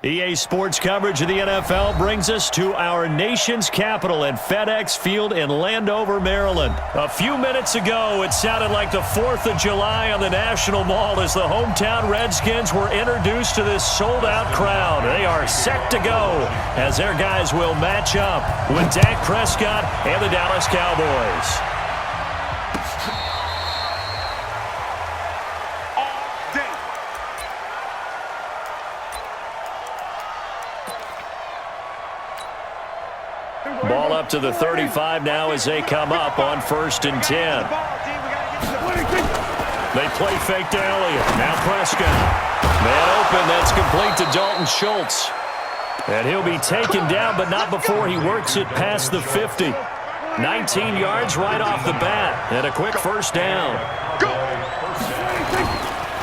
EA Sports coverage of the NFL brings us to our nation's capital at FedEx Field in Landover, Maryland. A few minutes ago, it sounded like the 4th of July on the National Mall as the hometown Redskins were introduced to this sold-out crowd. They are set to go as their guys will match up with Dak Prescott and the Dallas Cowboys. Ball up to the 35 now as they come up on 1st and 10. They play fake to Elliott. Now Prescott. Man open. That's complete to Dalton Schultz. And he'll be taken down, but not before he works it past the 50. 19 yards right off the bat. And a quick first down.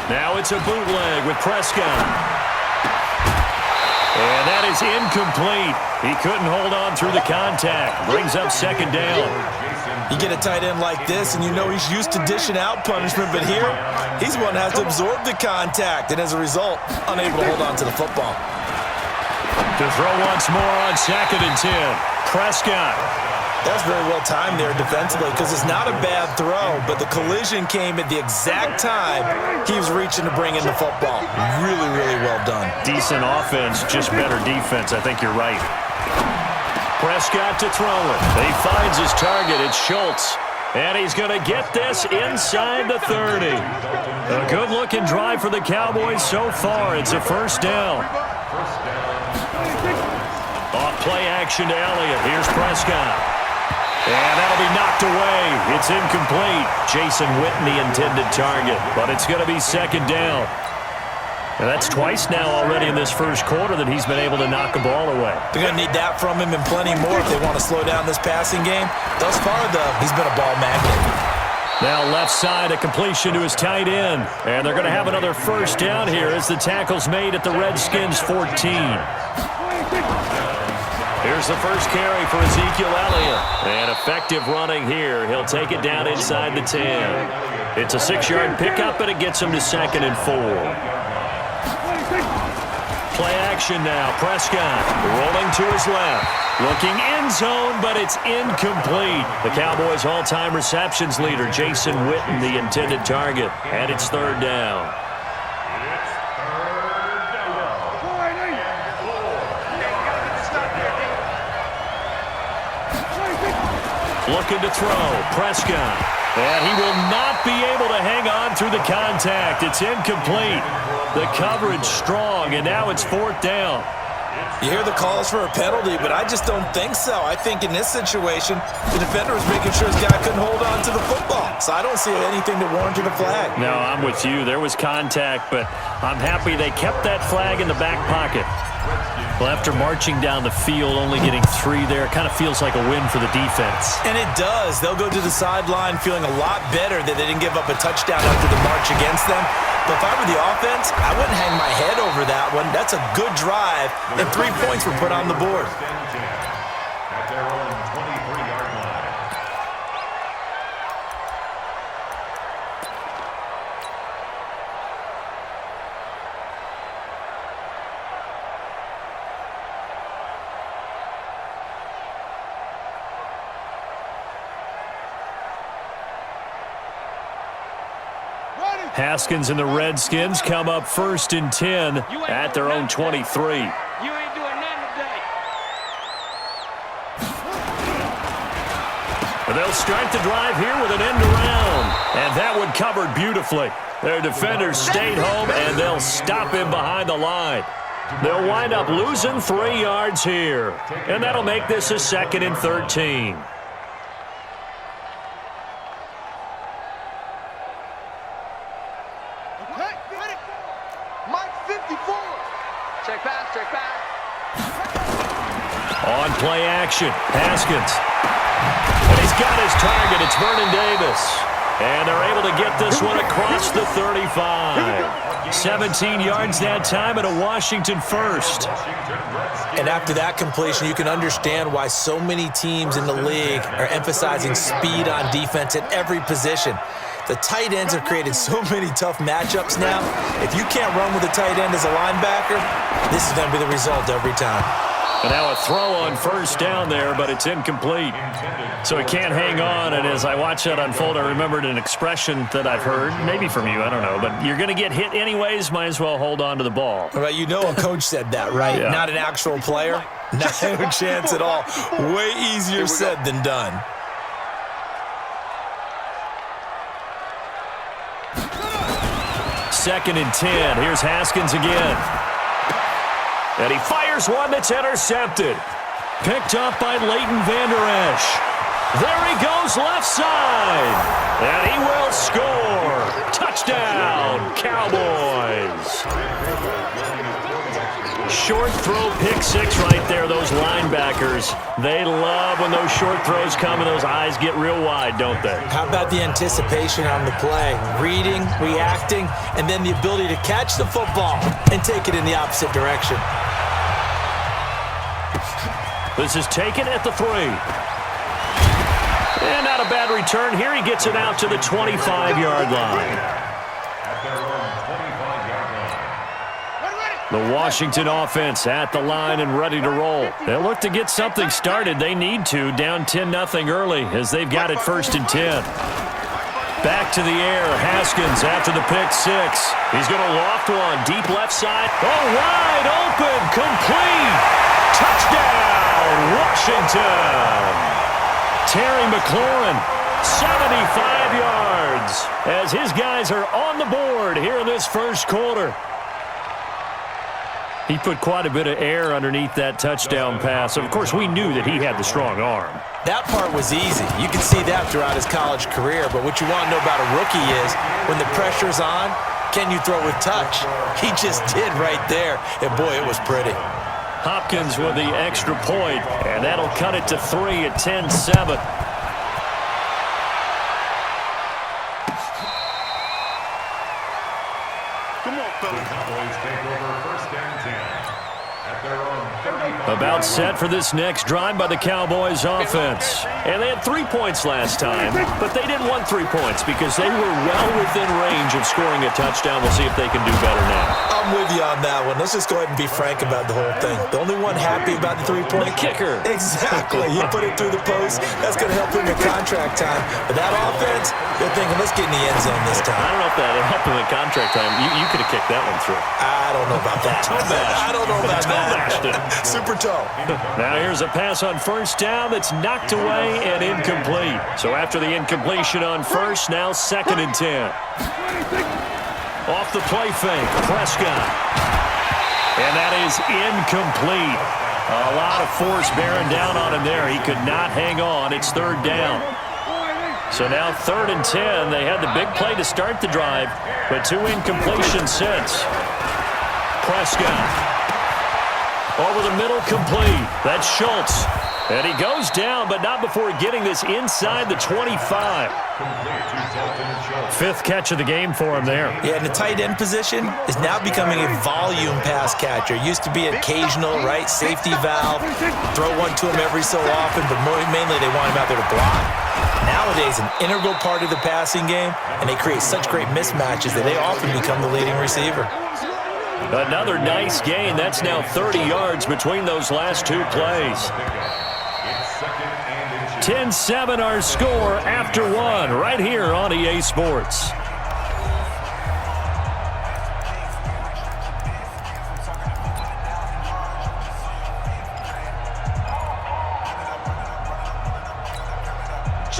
Now it's a bootleg with Prescott. And that is incomplete. He couldn't hold on through the contact. Brings up 2nd down. You get a tight end like this, and you know he's used to dishing out punishment, but here, he's the one that has to absorb the contact, and as a result, unable to hold on to the football. To throw once more on 2nd and 10. Prescott. That's very well timed there defensively because it's not a bad throw, but the collision came at the exact time he was reaching to bring in the football. Really, really well done. Decent offense, just better defense. I think you're right. Prescott to throw it. He finds his target. It's Schultz. And he's going to get this inside the 30. A good-looking drive for the Cowboys so far. It's a first down. Off play action to Elliott. Here's Prescott. And that'll be knocked away. It's incomplete. Jason Witten, the intended target. But it's going to be 2nd down. And that's twice now already in this first quarter that he's been able to knock a ball away. They're going to need that from him and plenty more if they want to slow down this passing game. Thus far, though, he's been a ball magnet. Now left side, a completion to his tight end. And they're going to have another first down here as the tackle's made at the Redskins' 14. Here's the first carry for Ezekiel Elliott. And effective running here. He'll take it down inside the 10. It's a 6-yard pickup, and it gets him to 2nd and 4. Play action now. Prescott rolling to his left. Looking end zone, but it's incomplete. The Cowboys' all-time receptions leader, Jason Witten, the intended target. And it's 3rd down. Looking to throw. Prescott. And he will not be able to hang on through the contact. It's incomplete. The coverage strong, and now it's 4th down. You hear the calls for a penalty, but I just don't think so. I think in this situation, the defender was making sure his guy couldn't hold on to the football. So I don't see anything to warrant a flag. No, I'm with you. There was contact, but I'm happy they kept that flag in the back pocket. Well, after marching down the field, only getting 3 there, it kind of feels like a win for the defense. And it does. They'll go to the sideline feeling a lot better that they didn't give up a touchdown after the march against them. But if I were the offense, I wouldn't hang my head over that one. That's a good drive, and 3 points were put on the board. At their own 23-yard line. Haskins and the Redskins come up 1st and 10 at their own 23. You ain't doing nothing today. They'll start the drive here with an end around. And that one covered beautifully. Their defenders stayed home, and they'll stop him behind the line. They'll wind up losing 3 yards here. And that'll make this a 2nd and 13. Check back. On play action, Haskins. And he's got his target. It's Vernon Davis. And they're able to get this one across the 35. 17 yards that time and a Washington first. And after that completion, you can understand why so many teams in the league are emphasizing speed on defense at every position. The tight ends have created so many tough matchups now. If you can't run with a tight end as a linebacker, this is going to be the result every time. And now a throw on first down there, but it's incomplete. So it can't hang on, and as I watch that unfold, I remembered an expression that I've heard, maybe from you, I don't know, but you're going to get hit anyways, might as well hold on to the ball. Right, you know a coach said that, right? Yeah. Not an actual player. No chance at all. Way easier said than done. Second and 10. Here's Haskins again. And he fires one that's intercepted. Picked up by Leighton Vander Esch. There he goes left side. And he will score. Touchdown, Cowboys. Short throw pick six right there, those linebackers. They love when those short throws come and those eyes get real wide, don't they? How about the anticipation on the play? Reading, reacting, and then the ability to catch the football and take it in the opposite direction. This is taken at the 3. And not a bad return here. He gets it out to the 25-yard line. The Washington offense at the line and ready to roll. They'll look to get something started. They need to, down 10-0 early as they've got it first and 10. Back to the air, Haskins after the pick six. He's going to loft one, deep left side. Oh, wide open, complete. Touchdown, Washington. Terry McLaurin, 75 yards as his guys are on the board here in this first quarter. He put quite a bit of air underneath that touchdown pass. Of course, we knew that he had the strong arm. That part was easy. You can see that throughout his college career. But what you want to know about a rookie is when the pressure's on, can you throw with touch? He just did right there. And, boy, it was pretty. Hopkins with the extra point, and that'll cut it to 3 at 10-7. Cowboys take over first and 10 at their own 35. About set for this next drive by the Cowboys offense. And they had 3 points last time, but they didn't want 3 points because they were well within range of scoring a touchdown. We'll see if they can do better now. I'm with you on that one. Let's just go ahead and be frank about the whole thing. The only one happy about the 3-point? The kicker. Exactly. He put it through the post. That's going to help him in contract time. But that offense, they're thinking, let's get in the end zone this time. I don't know if that helped him in contract time. You could have kicked that one through. I don't know about that. I don't know about that. Super toe. Now here's a pass on first down that's knocked away and incomplete. So after the incompletion on first, now second and 10. Off the play fake, Prescott. And that is incomplete. A lot of force bearing down on him there. He could not hang on. It's third down. So now third and 10. They had the big play to start the drive, but 2 incompletions since. Prescott. Over the middle, complete. That's Schultz. And he goes down, but not before getting this inside the 25. 5th catch of the game for him there. Yeah, and the tight end position is now becoming a volume pass catcher. Used to be occasional, right, safety valve. Throw one to him every so often, but mainly they want him out there to block. Nowadays, an integral part of the passing game, and they create such great mismatches that they often become the leading receiver. Another nice gain. That's now 30 yards between those last 2 plays. 10-7 our score after 1 right here on EA Sports.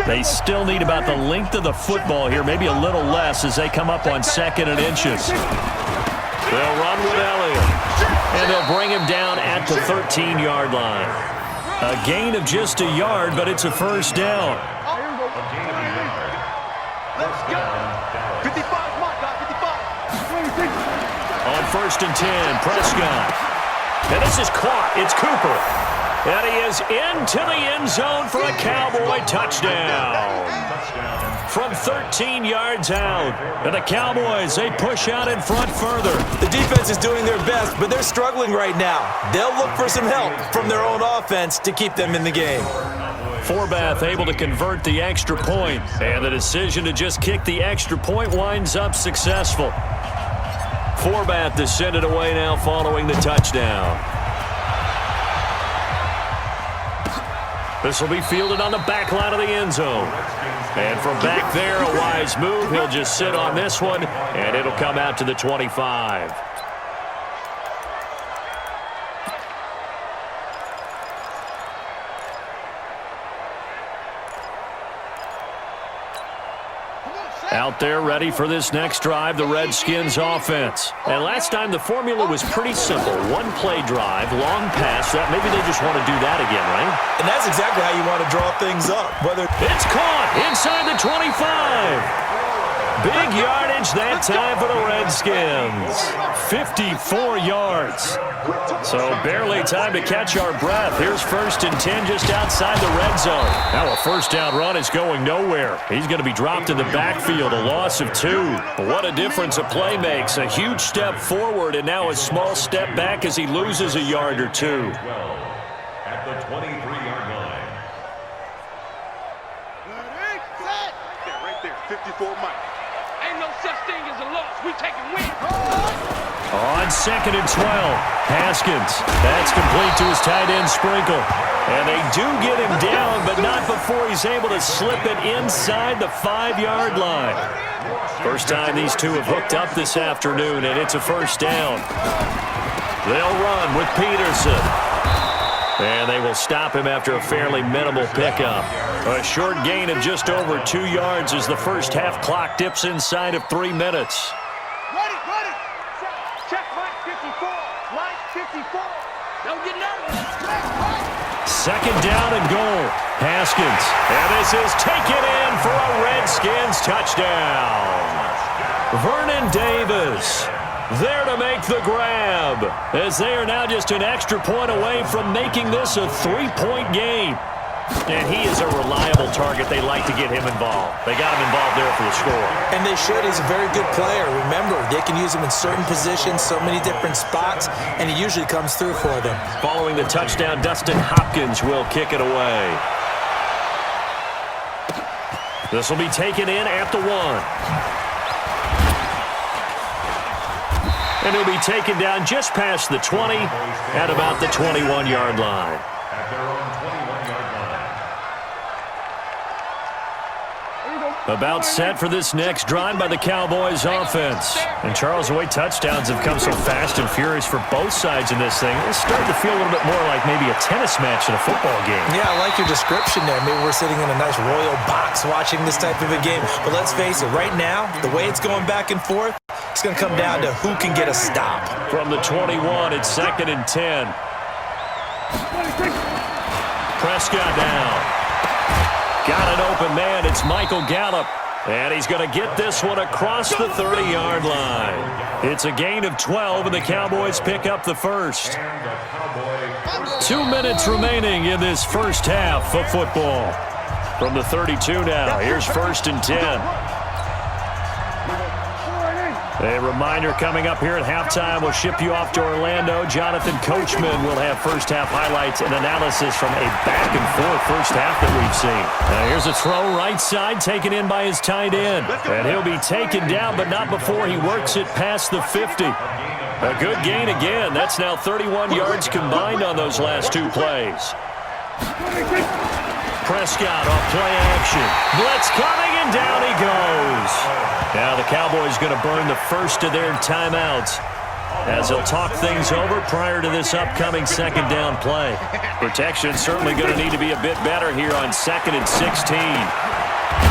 They still need about the length of the football here, maybe a little less as they come up on 2nd and inches. They'll run with Elliott, and they'll bring him down at the 13-yard line. A gain of just a yard, but it's a first down. Let's go. 55, come on, God, 55. On 1st and 10, Prescott. And this is caught. It's Cooper. And he is into the end zone for a Cowboy touchdown. from 13 yards out. And the Cowboys, they push out in front further. The defense is doing their best, but they're struggling right now. They'll look for some help from their own offense to keep them in the game. Forbath able to convert the extra point, and the decision to just kick the extra point winds up successful. Forbath descended away now following the touchdown. This will be fielded on the back line of the end zone. And from back there, a wise move. He'll just sit on this one, and it'll come out to the 25. Out there ready for this next drive, the Redskins offense. And last time the formula was pretty simple. One play drive, long pass. That maybe they just want to do that again, right? And that's exactly how you want to draw things up. It's caught inside the 25. Big yardage that time for the Redskins. 54 yards. So barely time to catch our breath. Here's 1st and 10 just outside the red zone. Now a first down run is going nowhere. He's going to be dropped in the backfield, a loss of 2. What a difference a play makes. A huge step forward and now a small step back as he loses a yard or 2. At the 23-yard line. Right there, 54 Mike. Ain't no such thing as a loss. We taking wins. On 2nd and 12, Haskins. That's complete to his tight end, Sprinkle. And they do get him down, but not before he's able to slip it inside the 5-yard line. First time these two have hooked up this afternoon, and it's a first down. They'll run with Peterson. And they will stop him after a fairly minimal pickup. A short gain of just over 2 yards as the first half clock dips inside of 3 minutes. Ready. Check Mike 54. Mike 54. Don't get nervous. 2nd down and goal. Haskins. And this is taken in for a Redskins touchdown. Vernon Davis there to make the grab, as they are now just an extra point away from making this a 3-point game. And he is a reliable target. They like to get him involved. They got him involved there for the score. And they should. He's a very good player. Remember, they can use him in certain positions, so many different spots, and he usually comes through for them. Following the touchdown, Dustin Hopkins will kick it away. This will be taken in at the 1. And he'll be taken down just past the 20 at about the 21-yard line. At their own 21-yard line. About set for this next drive by the Cowboys offense. And Charles, the way touchdowns have come so fast and furious for both sides in this thing, it's starting to feel a little bit more like maybe a tennis match in a football game. Yeah, I like your description there. Maybe we're sitting in a nice royal box watching this type of a game. But let's face it, right now, the way it's going back and forth, it's going to come down to who can get a stop. From the 21, it's 2nd and 10. Prescott now. Got an open man. It's Michael Gallup. And he's going to get this one across the 30-yard line. It's a gain of 12, and the Cowboys pick up the first. 2 minutes remaining in this first half of football. From the 32 now, here's 1st and 10. A reminder coming up here at halftime, we'll ship you off to Orlando. Jonathan Coachman will have first half highlights and analysis from a back-and-forth first half that we've seen. Now here's a throw right side taken in by his tight end. And he'll be taken down, but not before he works it past the 50. A good gain again. That's now 31 yards combined on those last 2 plays. Prescott off play action. Blitz coming, and down he goes. Now the Cowboys going to burn the first of their timeouts as they'll talk things over prior to this upcoming 2nd down play. Protection certainly going to need to be a bit better here on 2nd and 16.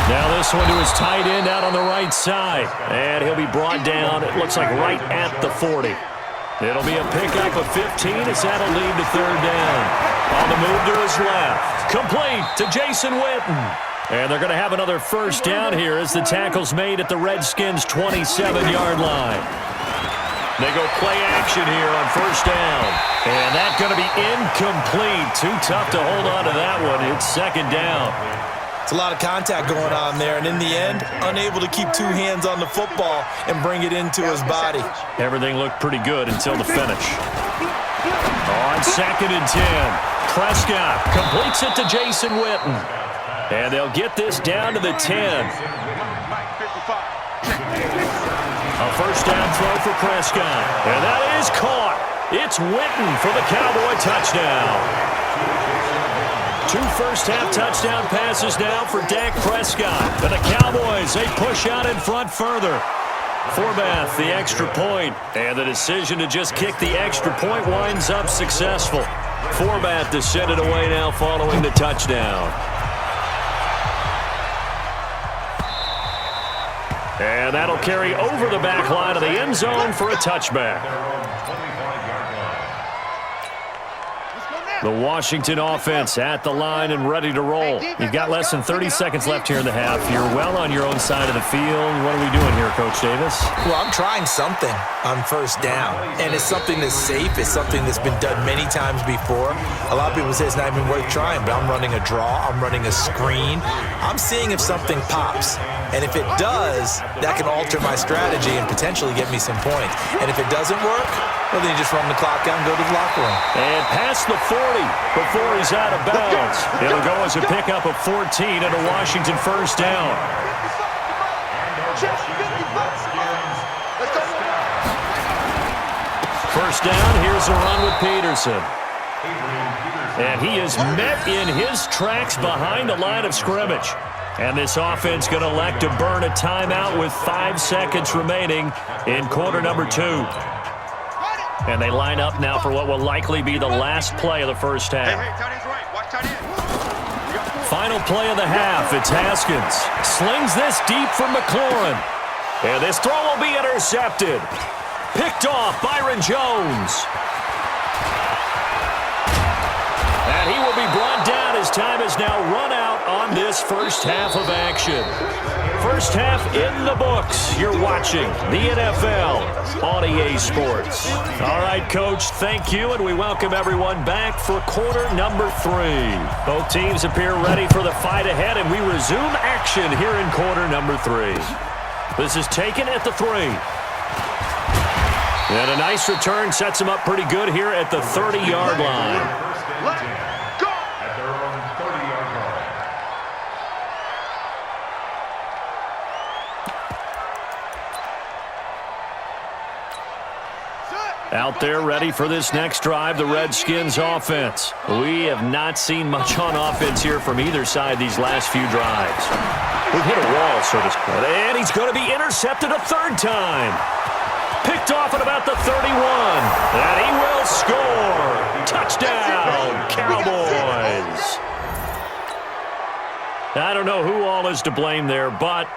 Now this one to his tight end out on the right side. And he'll be brought down, it looks like right at the 40. It'll be a pickup of 15 as that'll lead to 3rd down. On the move to his left. Complete to Jason Witten. And they're going to have another first down here as the tackle's made at the Redskins' 27-yard line. They go play action here on 1st down. And that's going to be incomplete. Too tough to hold on to that one. It's 2nd down. It's a lot of contact going on there, and in the end, unable to keep two hands on the football and bring it into his body. Everything looked pretty good until the finish. On 2nd and 10, Prescott completes it to Jason Witten. And they'll get this down to the 10. A first down throw for Prescott. And that is caught. It's Witten for the Cowboy touchdown. 2 first-half touchdown passes now for Dak Prescott. And the Cowboys, they push out in front further. Forbath, the extra point. And the decision to just kick the extra point winds up successful. Forbath to send it away now following the touchdown. And that'll carry over the back line of the end zone for a touchback. The Washington offense at the line and ready to roll. You've got less than 30 seconds left here in the half. You're well on your own side of the field. What are we doing here, Coach Davis? Well, I'm trying something on first down, and it's something that's safe. It's something that's been done many times before. A lot of people say it's not even worth trying, but I'm running a draw. I'm running a screen. I'm seeing if something pops, and if it does, that can alter my strategy and potentially get me some points. And if it doesn't work, well, then you just run the clock out and go to the locker room. And past the 40 before he's out of bounds. It'll go as a pickup of 14 and a Washington first down. First down, here's a run with Peterson. And he is met in his tracks behind the line of scrimmage. And this offense going to elect to burn a timeout with 5 seconds remaining in quarter number 2. And they line up now for what will likely be the last play of the first half. Final play of the half. It's Haskins. Slings this deep from McLaurin. And this throw will be intercepted. Picked off Byron Jones. And he will be brought down as time has now run out on this first half of action. First half in the books. You're watching the NFL on EA Sports. All right, Coach, thank you, and we welcome everyone back for quarter number 3. Both teams appear ready for the fight ahead, and we resume action here in quarter number 3. This is taken at the 3. And a nice return sets him up pretty good here at the 30-yard line. Out there ready for this next drive, the Redskins offense. We have not seen much on offense here from either side these last few drives. We've hit a wall, so to speak. And he's going to be intercepted a 3rd time. Picked off at about the 31. And he will score. Touchdown, Cowboys. I don't know who all is to blame there, but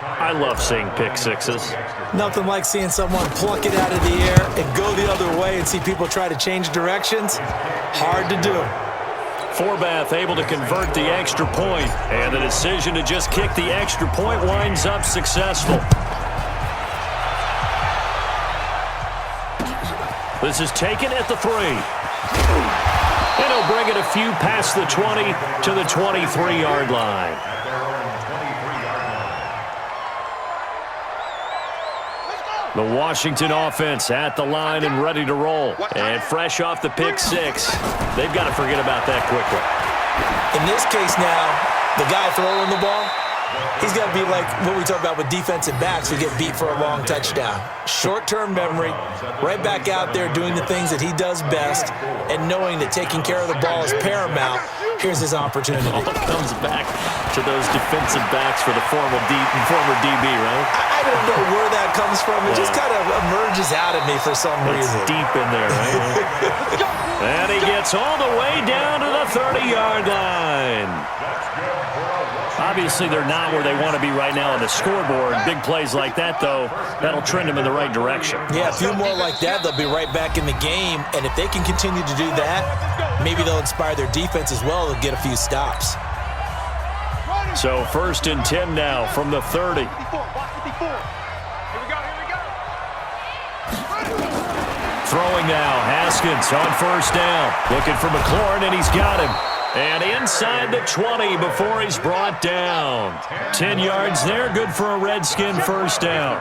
I love seeing pick sixes. Nothing like seeing someone pluck it out of the air and go the other way and see people try to change directions. Hard to do. Forbath able to convert the extra point, and the decision to just kick the extra point winds up successful. This is taken at the 3. And he'll bring it a few past the 20 to the 23-yard line. The Washington offense at the line and ready to roll. And fresh off the pick 6, they've got to forget about that quickly. In this case now, the guy throwing the ball, he's got to be like what we talk about with defensive backs who get beat for a long touchdown. Short-term memory, right back out there doing the things that he does best, and knowing that taking care of the ball is paramount. Here's his opportunity. All comes back to those defensive backs for the former DB, right? I don't know where that comes from. It just kind of emerges out of me for some reason. It's deep in there, right? And he gets all the way down to the 30-yard line. Obviously, they're not where they want to be right now on the scoreboard. Big plays like that, though, that'll trend them in the right direction. Yeah, a few more like that, they'll be right back in the game. And if they can continue to do that, maybe they'll inspire their defense as well. They'll get a few stops. So 1st and 10 now from the 30. Throwing now, Haskins on 1st down. Looking for McLaurin, and he's got him. And inside the 20 before he's brought down. 10 yards there, good for a Redskin first down.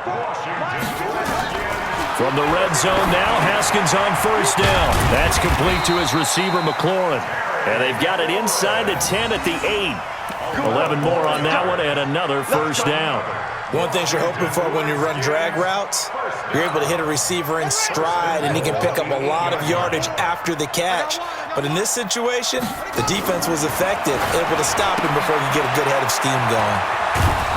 From the red zone now, Haskins on first down. That's complete to his receiver, McLaurin. And they've got it inside the 10 at the 8. 11 more on that one and another first down. One thing you're hoping for when you run drag routes, you're able to hit a receiver in stride, and he can pick up a lot of yardage after the catch. But in this situation, the defense was effective, able to stop him before you get a good head of steam going.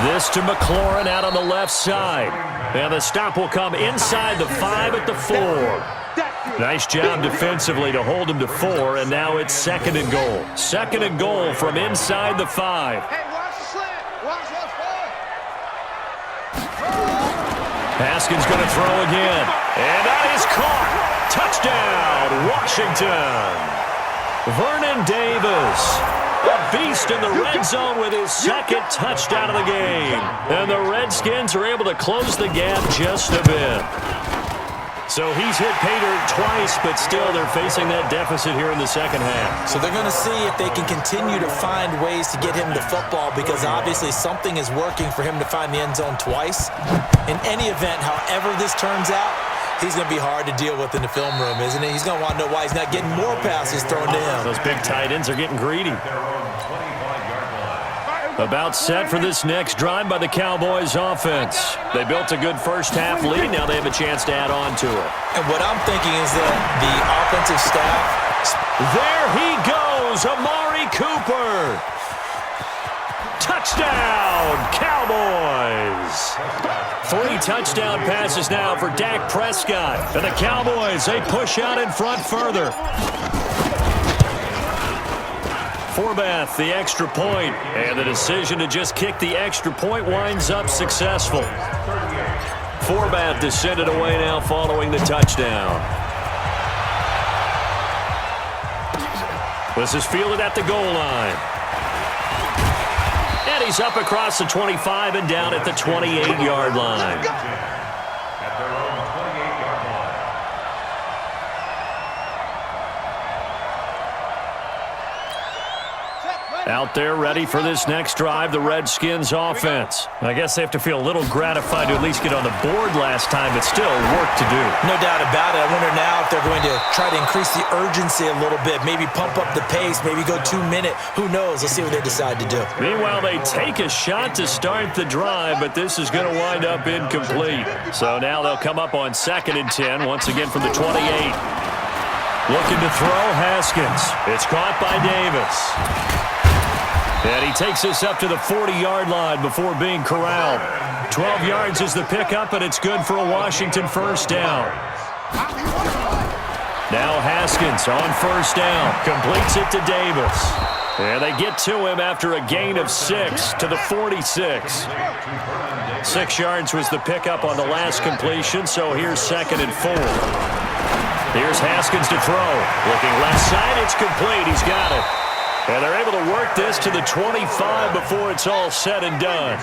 This to McLaurin out on the left side. And the stop will come inside the 5 at the 4. Nice job defensively to hold him to 4, and now it's 2nd and goal. 2nd and goal from inside the 5. Haskins going to throw again. And that is caught. Touchdown, Washington. Vernon Davis, a beast in the red zone with his 2nd touchdown of the game. And the Redskins are able to close the gap just a bit. So he's hit pay dirt twice, but still they're facing that deficit here in the second half. So they're going to see if they can continue to find ways to get him the football, because obviously something is working for him to find the end zone twice. In any event, however this turns out, he's going to be hard to deal with in the film room, isn't he? He's going to want to know why he's not getting more passes thrown to him. Those big tight ends are getting greedy. About set for this next drive by the Cowboys offense. They built a good first half lead. Now they have a chance to add on to it. And what I'm thinking is that the offensive staff... There he goes, Amari Cooper. Touchdown, Cowboys. 3 touchdown passes now for Dak Prescott. And the Cowboys, they push out in front further. Forbath, the extra point, and the decision to just kick the extra point winds up successful. Forbath to send it away now following the touchdown. This is fielded at the goal line. And he's up across the 25 and down at the 28-yard line. Out there ready for this next drive, the Redskins offense. I guess they have to feel a little gratified to at least get on the board last time, but still work to do. No doubt about it. I wonder now if they're going to try to increase the urgency a little bit, maybe pump up the pace, maybe go 2-minute. Who knows? Let's see what they decide to do. Meanwhile, they take a shot to start the drive, but this is going to wind up incomplete. So now they'll come up on 2nd and 10, once again from the 28. Looking to throw, Haskins. It's caught by Davis. And he takes this up to the 40-yard line before being corralled. 12 yards is the pickup, and it's good for a Washington first down. Now Haskins on first down. Completes it to Davis. And they get to him after a gain of 6 to the 46. 6 yards was the pickup on the last completion, so here's 2nd and 4. Here's Haskins to throw. Looking left side, it's complete. He's got it. And they're able to work this to the 25 before it's all said and done.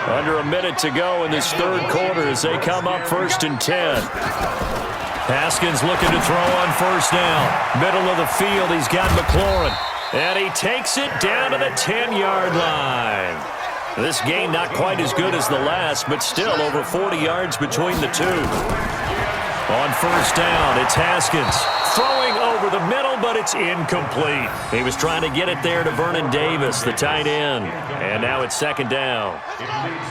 Under a minute to go in this third quarter as they come up 1st and 10. Haskins looking to throw on first down. Middle of the field, he's got McLaurin. And he takes it down to the 10-yard line. This game not quite as good as the last, but still over 40 yards between the two. On first down, it's Haskins. Throwing over the middle, but it's incomplete. He was trying to get it there to Vernon Davis, the tight end. And now it's 2nd down.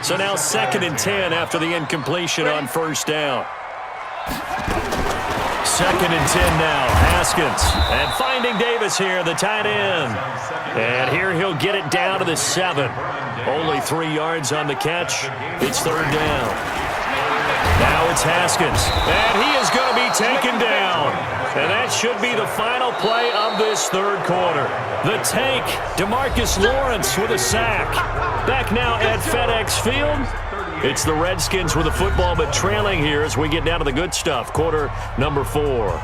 So now 2nd and 10 after the incompletion on first down. 2nd and 10 now, Haskins. And finding Davis here, the tight end. And here he'll get it down to the 7. Only 3 yards on the catch. It's 3rd down. Now it's Haskins, and he is going to be taken down. And that should be the final play of this third quarter. The tank, DeMarcus Lawrence with a sack. Back now at FedEx Field. It's the Redskins with the football, but trailing here as we get down to the good stuff. Quarter number 4.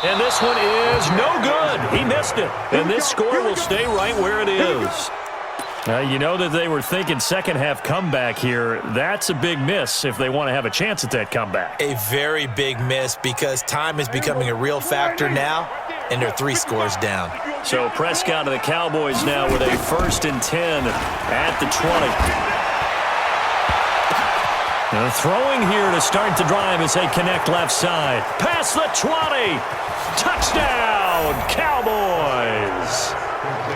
And this one is no good. He missed it. And this score will stay right where it is. You know that they were thinking second-half comeback here. That's a big miss if they want to have a chance at that comeback. A very big miss because time is becoming a real factor now, and they're 3 scores down. So Prescott of the Cowboys now with a 1st and 10 at the 20. Throwing here to start the drive as they connect left side. Past the 20. Touchdown, Cowboys.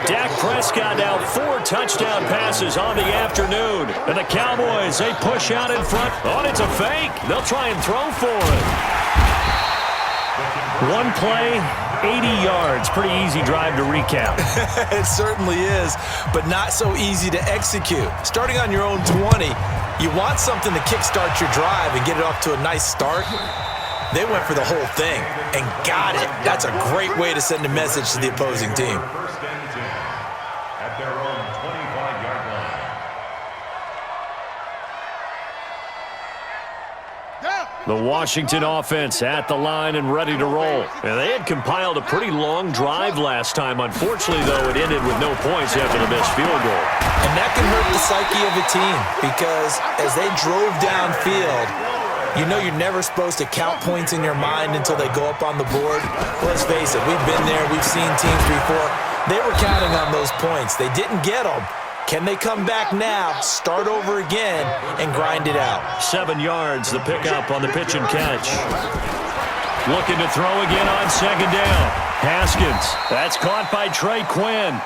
Dak Prescott now 4 touchdown passes on the afternoon. And the Cowboys, they push out in front. Oh, it's a fake. They'll try and throw for it. One play, 80 yards. Pretty easy drive to recap. It certainly is, but not so easy to execute. Starting on your own 20, you want something to kickstart your drive and get it off to a nice start. They went for the whole thing and got it. That's a great way to send a message to the opposing team. First and 10 at their own 25-yard line. The Washington offense at the line and ready to roll. And they had compiled a pretty long drive last time. Unfortunately, though, it ended with no points after the missed field goal. And that can hurt the psyche of a team because as they drove downfield, you know you're never supposed to count points in your mind until they go up on the board. Let's face it, we've been there. We've seen teams before. They were counting on those points. They didn't get them. Can they come back now, start over again, and grind it out? 7 yards, the pickup on the pitch and catch. Looking to throw again on second down. Haskins, that's caught by Trey Quinn.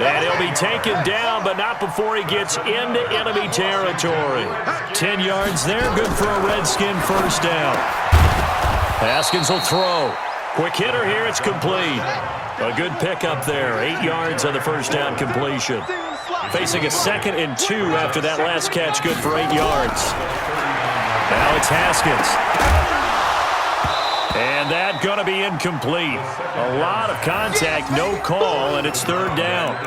And he'll be taken down, but not before he gets into enemy territory. 10 yards there, good for a Redskin first down. Haskins will throw. Quick hitter here, it's complete. A good pickup there, 8 yards on the first down completion. Facing a 2nd and 2 after that last catch, good for 8 yards. Now it's Haskins. And that going to be incomplete. A lot of contact, no call, and it's 3rd down.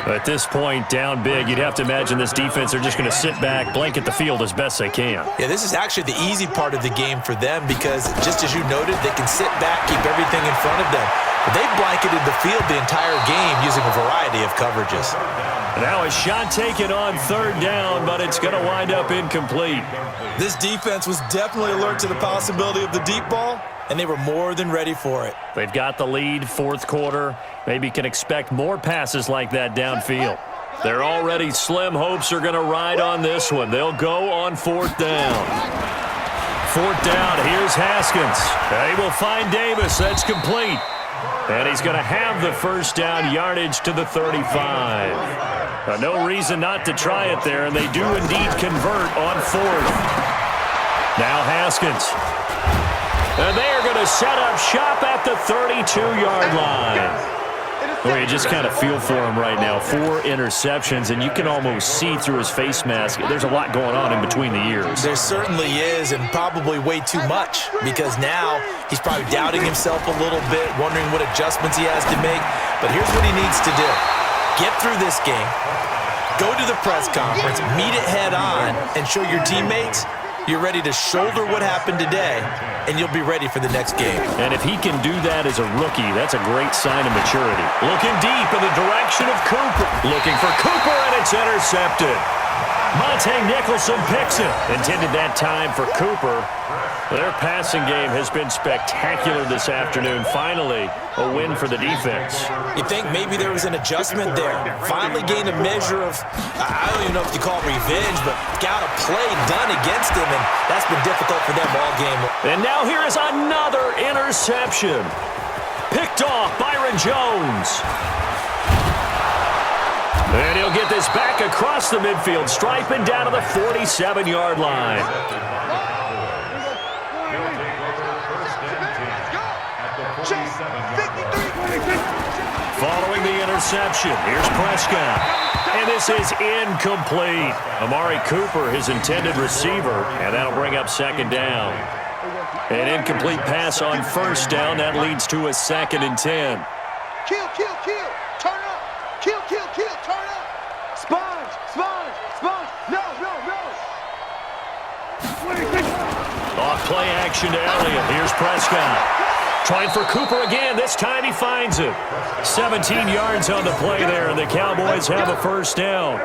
At this point, down big, you'd have to imagine this defense, they're just going to sit back, blanket the field as best they can. Yeah, this is actually the easy part of the game for them because, just as you noted, they can sit back, keep everything in front of them. But they've blanketed the field the entire game using a variety of coverages. Now a shot taken on 3rd down, but it's going to wind up incomplete. This defense was definitely alert to the possibility of the deep ball, and they were more than ready for it. They've got the lead, 4th quarter. Maybe can expect more passes like that downfield. Their already slim hopes are going to ride on this one. They'll go on 4th down. 4th down, here's Haskins. They will find Davis, that's complete. And he's going to have the first down yardage to the 35. No reason not to try it there, and they do indeed convert on 4th. Now Haskins. And they are going to set up shop at the 32-yard line. Well, you just kind of feel for him right now. 4 interceptions, and you can almost see through his face mask. There's a lot going on in between the ears. There certainly is, and probably way too much, because now he's probably doubting himself a little bit, wondering what adjustments he has to make. But here's what he needs to do. Get through this game, go to the press conference, meet it head on, and show your teammates you're ready to shoulder what happened today, and you'll be ready for the next game. And if he can do that as a rookie, that's a great sign of maturity. Looking deep in the direction of Cooper. Looking for Cooper, and it's intercepted. Monte Nicholson picks it. Intended that time for Cooper. Their passing game has been spectacular this afternoon. Finally, a win for the defense. You think maybe there was an adjustment there. Finally gained a measure of, I don't even know if you call it revenge, but got a play done against him, and that's been difficult for them all game. And now here is another interception. Picked off Byron Jones. And he'll get this back across the midfield stripe and down to the 47-yard line. Following the interception, here's Prescott. And this is incomplete. Amari Cooper, his intended receiver, and that'll bring up 2nd down. An incomplete pass on 1st down. That leads to a 2nd and 10. Kill, kill, kill. Turn up. Kill, kill, kill. Turn up. Sponge, sponge, sponge. No, no, no. Off play action to Elliott. Here's Prescott. Trying for Cooper again. This time he finds it. 17 yards on the play there, and the Cowboys have a first down.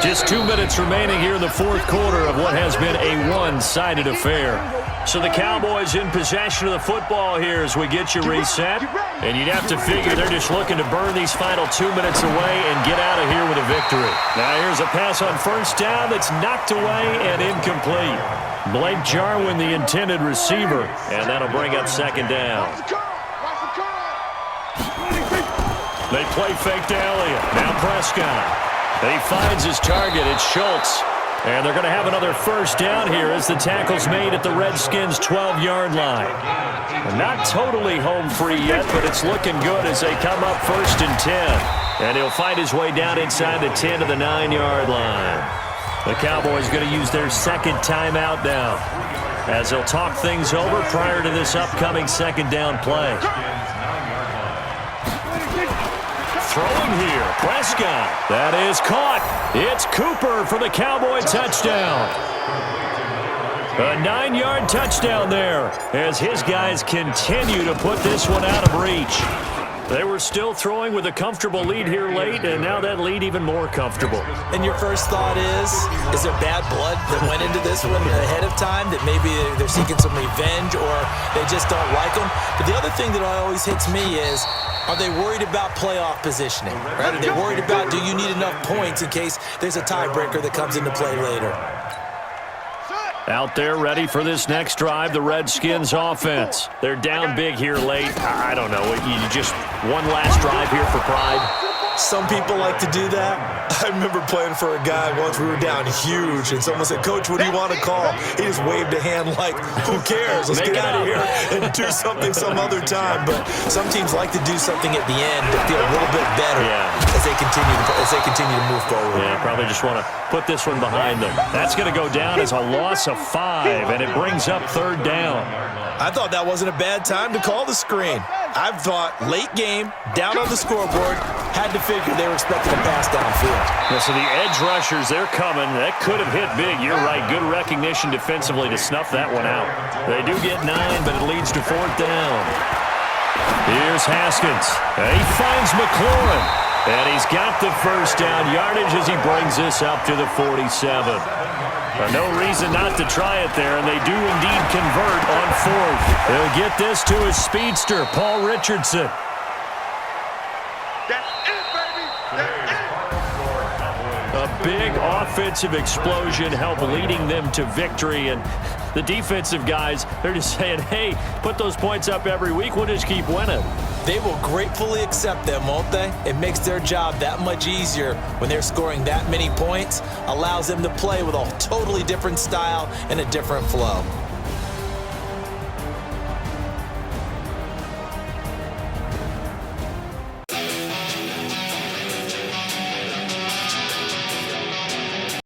Just 2 minutes remaining here in the fourth quarter of what has been a one-sided affair. So the Cowboys in possession of the football here as we get you reset. And you'd have to figure they're just looking to burn these final 2 minutes away and get out of here with a victory. Now here's a pass on first down that's knocked away and incomplete. Blake Jarwin, the intended receiver, and that'll bring up second down. They play fake to Elliott. Now Prescott. He finds his target. It's Schultz. And they're going to have another first down here as the tackle's made at the Redskins' 12-yard line. Not totally home free yet, but it's looking good as they come up first and 10. And he'll find his way down inside the 10 to the 9-yard line. The Cowboys going to use their second timeout now as they'll talk things over prior to this upcoming second down play. Throwing here, Prescott. That is caught. It's Cooper for the Cowboy touchdown. A 9-yard touchdown there as his guys continue to put this one out of reach. They were still throwing with a comfortable lead here late, and now that lead even more comfortable. And your first thought is there bad blood that went into this one ahead of time, that maybe they're seeking some revenge or they just don't like them? But the other thing that always hits me is, are they worried about playoff positioning? Right? Are they worried about, do you need enough points in case there's a tiebreaker that comes into play later? Out there ready for this next drive, the Redskins offense. They're down big here late. I don't know. You just one last drive here for pride. Some people like to do that. I remember playing for a guy once. We were down huge, and someone said, "Coach, what do you want to call?" He just waved a hand like, "Who cares? Let's get out of here and do something some other time." But some teams like to do something at the end to feel a little bit better as they continue to move forward. Yeah, probably just want to put this one behind them. That's going to go down as a loss of 5, and it brings up third down. I thought that wasn't a bad time to call the screen. I thought late game, down on the scoreboard, had to figure they were expecting a pass downfield. Yeah, so the edge rushers, they're coming. That could have hit big. You're right. Good recognition defensively to snuff that one out. They do get 9, but it leads to fourth down. Here's Haskins. He finds McLaurin. And he's got the first down yardage as he brings this up to the 47. No reason not to try it there, and they do indeed convert on fourth. They'll get this to his speedster, Paul Richardson. A big offensive explosion helped leading them to victory, and the defensive guys, they're just saying, hey, put those points up every week, we'll just keep winning. They will gratefully accept them, won't they? It makes their job that much easier when they're scoring that many points, allows them to play with a totally different style and a different flow.